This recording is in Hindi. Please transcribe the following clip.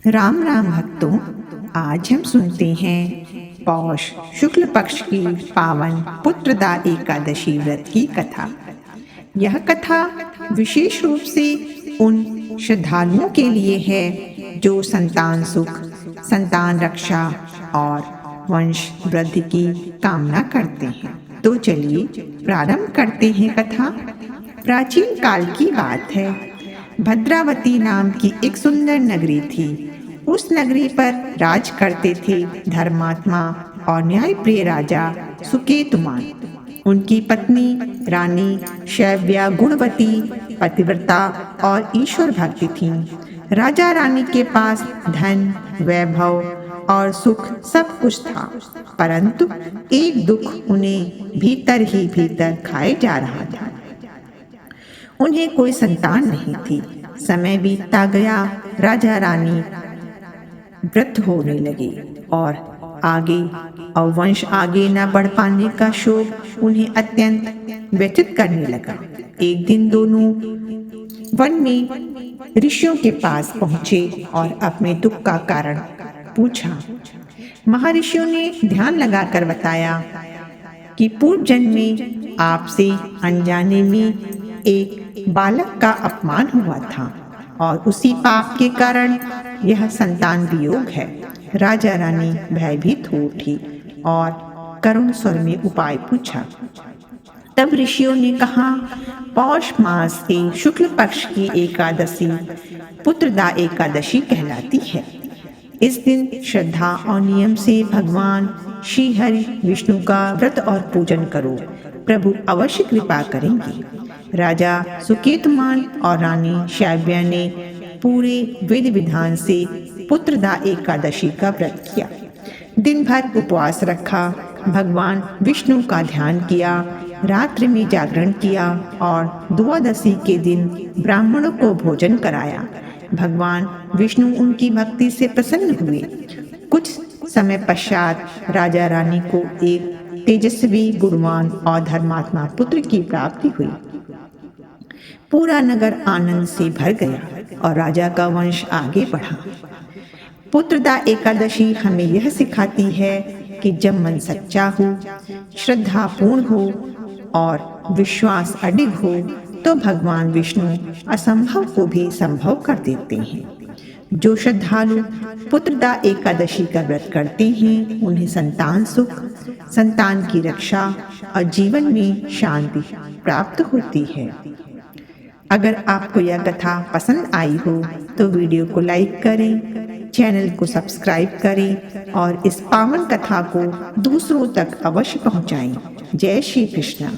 राम राम भक्तों, आज हम सुनते हैं पौष शुक्ल पक्ष की पावन पुत्रदा एकादशी व्रत की कथा। यह कथा विशेष रूप से उन श्रद्धालुओं के लिए है जो संतान सुख, संतान रक्षा और वंश वृद्धि की कामना करते हैं। तो चलिए प्रारंभ करते हैं कथा। प्राचीन काल की बात है। भद्रावती नाम की एक सुंदर नगरी थी। उस नगरी पर राज करते थे धर्मात्मा और न्यायप्रिय राजा सुकेतुमान। उनकी पत्नी रानी शैव्या गुणवती, पतिव्रता और ईश्वर भक्ति थीं। राजा रानी के पास धन, वैभव और सुख सब कुछ था, परंतु एक दुख उन्हें भीतर ही भीतर खाए जा रहा था। उन्हें कोई संतान नहीं थी। समय बीतता गया, राजा रानी वृद्ध होने लगे और वंश आगे न बढ़ पाने का शोक उन्हें अत्यंत व्यथित करने लगा। एक दिन दोनों वन में ऋषियों के पास पहुंचे और अपने दुख का कारण पूछा। महर्षियों ने ध्यान लगाकर बताया कि पूर्व जन्म में आपसे अनजाने में एक बालक का अपमान हुआ था और उसी पाप के कारण यह संतान वियोग है। राजा रानी भयभीत हो उठी और करुण स्वर में उपाय पूछा। तब ऋषियों ने कहा, पौष मास के शुक्ल पक्ष की एकादशी पुत्रदा एकादशी कहलाती है। इस दिन श्रद्धा और नियम से भगवान श्री हरि विष्णु का व्रत और पूजन करो, प्रभु अवश्य कृपा करेंगे। राजा सुकेतुमान और रानी शैव्या ने पूरे विधि विधान से पुत्रदा एकादशी का व्रत किया। दिन भर उपवास रखा, भगवान विष्णु का ध्यान किया, रात्रि में जागरण किया और द्वादशी के दिन ब्राह्मणों को भोजन कराया। भगवान विष्णु उनकी भक्ति से प्रसन्न हुए। कुछ समय पश्चात राजा रानी को एक तेजस्वी, गुणवान और धर्मात्मा पुत्र की प्राप्ति हुई। पूरा नगर आनंद से भर गया और राजा का वंश आगे बढ़ा। पुत्रदा एकादशी हमें यह सिखाती है कि जब मन सच्चा हो, श्रद्धा पूर्ण हो और विश्वास अडिग हो तो भगवान विष्णु असंभव को भी संभव कर देते हैं। जो श्रद्धालु पुत्रदा एकादशी का व्रत करते हैं उन्हें संतान सुख, संतान की रक्षा और जीवन में शांति प्राप्त होती है। अगर आपको यह कथा पसंद आई हो तो वीडियो को लाइक करें, चैनल को सब्सक्राइब करें और इस पावन कथा को दूसरों तक अवश्य पहुंचाएं। जय श्री कृष्ण।